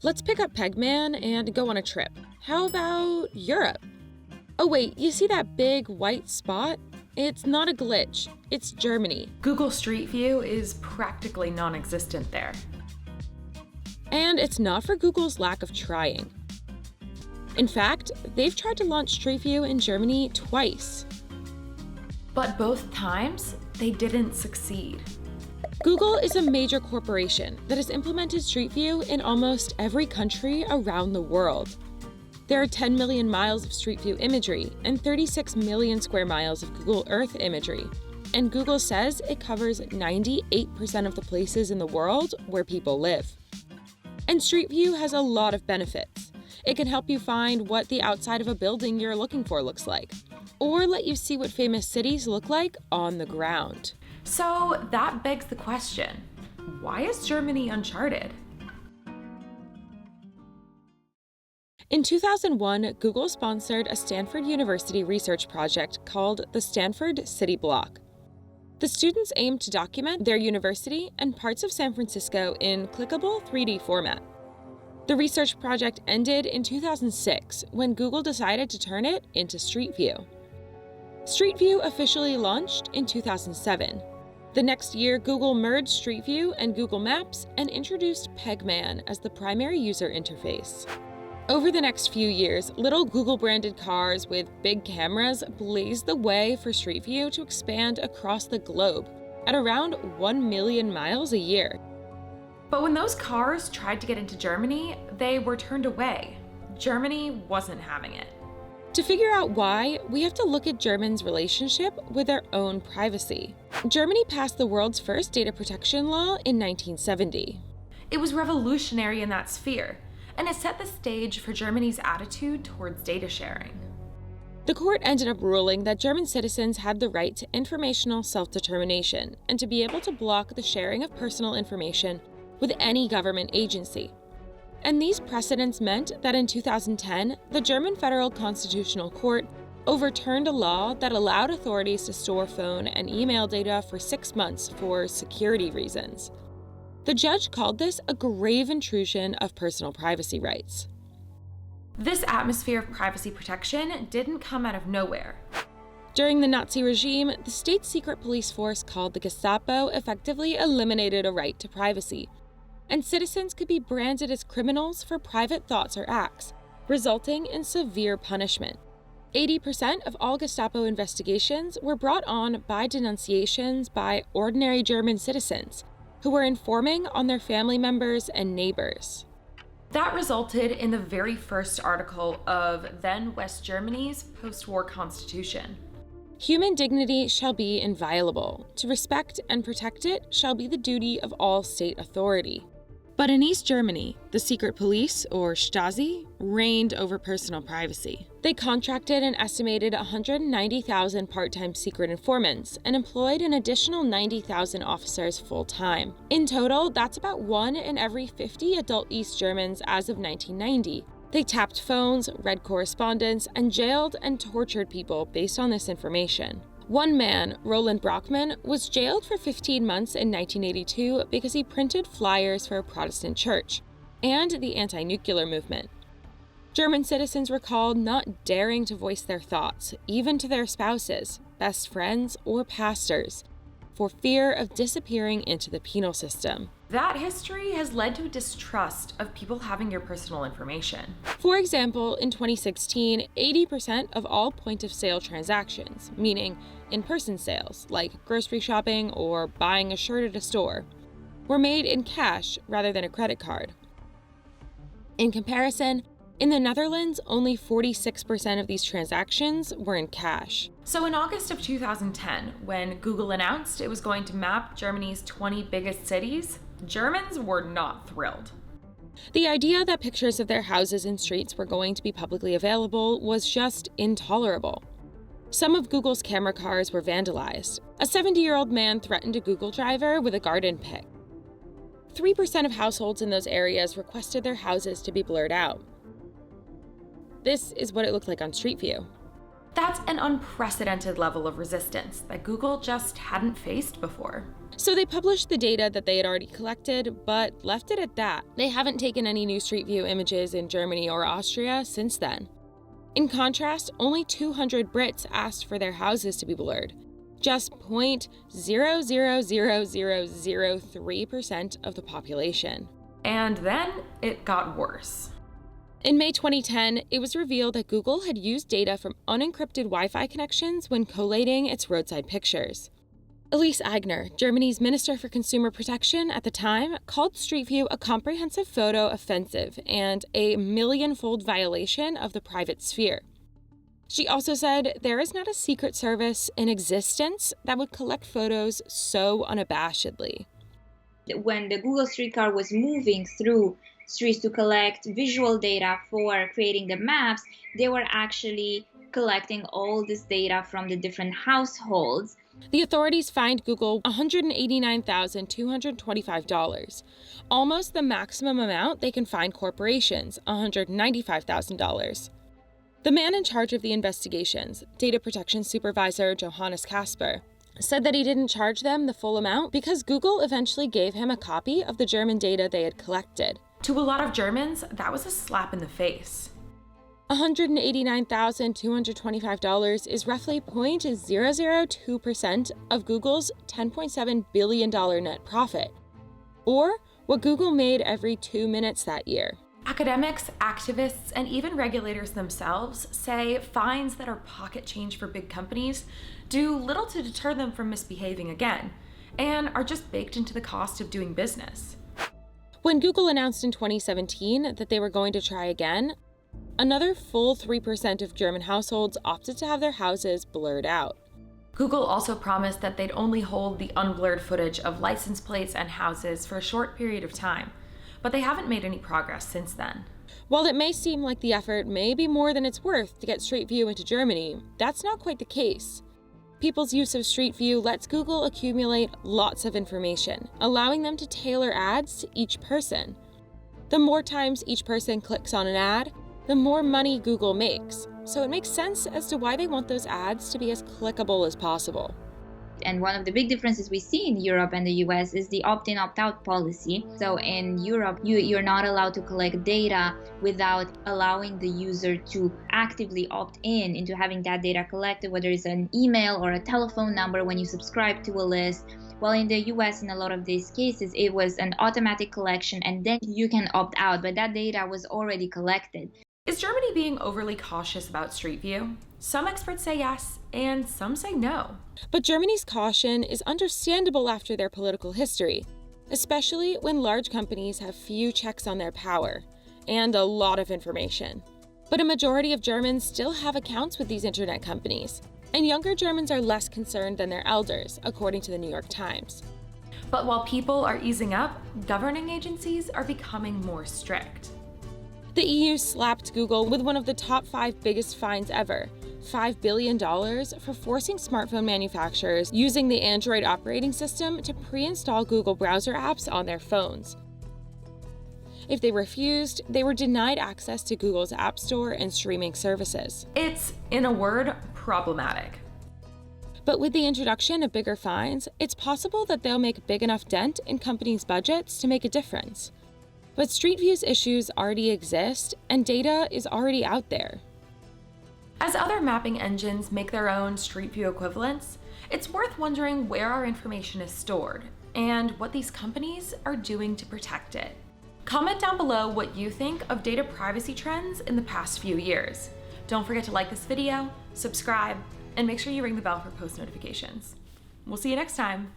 Let's pick up Pegman and go on a trip. How about Europe? Oh wait, you see that big white spot? It's not a glitch, it's Germany. Google Street View is practically non-existent there. And it's not for Google's lack of trying. In fact, they've tried to launch Street View in Germany twice. But both times, they didn't succeed. Google is a major corporation that has implemented Street View in almost every country around the world. There are 10 million miles of Street View imagery and 36 million square miles of Google Earth imagery. And Google says it covers 98% of the places in the world where people live. And Street View has a lot of benefits. It can help you find what the outside of a building you're looking for looks like, or let you see what famous cities look like on the ground. So that begs the question, why is Germany uncharted? In 2001, Google sponsored a Stanford University research project called the Stanford City Block. The students aimed to document their university and parts of San Francisco in clickable 3D format. The research project ended in 2006 when Google decided to turn it into Street View. Street View officially launched in 2007. The next year, Google merged Street View and Google Maps and introduced Pegman as the primary user interface. Over the next few years, little Google-branded cars with big cameras blazed the way for Street View to expand across the globe at around 1 million miles a year. But when those cars tried to get into Germany, they were turned away. Germany wasn't having it. To figure out why, we have to look at Germans' relationship with their own privacy. Germany passed the world's first data protection law in 1970. It was revolutionary in that sphere, and it set the stage for Germany's attitude towards data sharing. The court ended up ruling that German citizens had the right to informational self-determination and to be able to block the sharing of personal information with any government agency. And these precedents meant that in 2010, the German Federal Constitutional Court overturned a law that allowed authorities to store phone and email data for 6 months for security reasons. The judge called this a grave intrusion of personal privacy rights. This atmosphere of privacy protection didn't come out of nowhere. During the Nazi regime, the state secret police force called the Gestapo effectively eliminated a right to privacy, and citizens could be branded as criminals for private thoughts or acts, resulting in severe punishment. 80% of all Gestapo investigations were brought on by denunciations by ordinary German citizens who were informing on their family members and neighbors. That resulted in the very first article of then West Germany's post-war constitution. Human dignity shall be inviolable. To respect and protect it shall be the duty of all state authority. But in East Germany, the secret police, or Stasi, reigned over personal privacy. They contracted an estimated 190,000 part-time secret informants and employed an additional 90,000 officers full-time. In total, that's about 1 in every 50 adult East Germans as of 1990. They tapped phones, read correspondence, and jailed and tortured people based on this information. One man, Roland Brockmann, was jailed for 15 months in 1982 because he printed flyers for a Protestant church and the anti-nuclear movement. German citizens were called not daring to voice their thoughts, even to their spouses, best friends, or pastors, for fear of disappearing into the penal system. That history has led to a distrust of people having your personal information. For example, in 2016, 80% of all point-of-sale transactions, meaning in-person sales, like grocery shopping or buying a shirt at a store, were made in cash rather than a credit card. In comparison, in the Netherlands, only 46% of these transactions were in cash. So in August of 2010, when Google announced it was going to map Germany's 20 biggest cities, Germans were not thrilled. The idea that pictures of their houses and streets were going to be publicly available was just intolerable. Some of Google's camera cars were vandalized. A 70-year-old man threatened a Google driver with a garden pick. 3% of households in those areas requested their houses to be blurred out. This is what it looked like on Street View. That's an unprecedented level of resistance that Google just hadn't faced before. So they published the data that they had already collected, but left it at that. They haven't taken any new Street View images in Germany or Austria since then. In contrast, only 200 Brits asked for their houses to be blurred. Just 0.00003% of the population. And then it got worse. In May 2010, it was revealed that Google had used data from unencrypted Wi-Fi connections when collating its roadside pictures. Elise Aigner, Germany's Minister for Consumer Protection at the time, called Street View a comprehensive photo offensive and a million-fold violation of the private sphere. She also said there is not a secret service in existence that would collect photos so unabashedly. When the Google Streetcar was moving through streets to collect visual data for creating the maps, they were actually collecting all this data from the different households. The authorities fined Google $189,225, almost the maximum amount they can fine corporations, $195,000. The man in charge of the investigations, Data Protection Supervisor Johannes Kasper, said that he didn't charge them the full amount because Google eventually gave him a copy of the German data they had collected. To a lot of Germans, that was a slap in the face. $189,225 is roughly 0.002% of Google's $10.7 billion net profit, or what Google made every 2 minutes that year. Academics, activists, and even regulators themselves say fines that are pocket change for big companies do little to deter them from misbehaving again, and are just baked into the cost of doing business. When Google announced in 2017 that they were going to try again, another full 3% of German households opted to have their houses blurred out. Google also promised that they'd only hold the unblurred footage of license plates and houses for a short period of time, but they haven't made any progress since then. While it may seem like the effort may be more than it's worth to get Street View into Germany, that's not quite the case. People's use of Street View lets Google accumulate lots of information, allowing them to tailor ads to each person. The more times each person clicks on an ad, the more money Google makes. So it makes sense as to why they want those ads to be as clickable as possible. And one of the big differences we see in Europe and the US is the opt-in, opt-out policy. So in Europe, you're not allowed to collect data without allowing the user to actively opt in into having that data collected, whether it's an email or a telephone number when you subscribe to a list. While in the US, in a lot of these cases, it was an automatic collection and then you can opt out, but that data was already collected. Is Germany being overly cautious about Street View? Some experts say yes, and some say no. But Germany's caution is understandable after their political history, especially when large companies have few checks on their power and a lot of information. But a majority of Germans still have accounts with these internet companies, and younger Germans are less concerned than their elders, according to the New York Times. But while people are easing up, governing agencies are becoming more strict. The EU slapped Google with one of the top 5 biggest fines ever, $5 billion for forcing smartphone manufacturers using the Android operating system to pre-install Google browser apps on their phones. If they refused, they were denied access to Google's App Store and streaming services. It's, in a word, problematic. But with the introduction of bigger fines, it's possible that they'll make a big enough dent in companies' budgets to make a difference. But Street View's issues already exist, and data is already out there. As other mapping engines make their own Street View equivalents, it's worth wondering where our information is stored and what these companies are doing to protect it. Comment down below what you think of data privacy trends in the past few years. Don't forget to like this video, subscribe, and make sure you ring the bell for post notifications. We'll see you next time.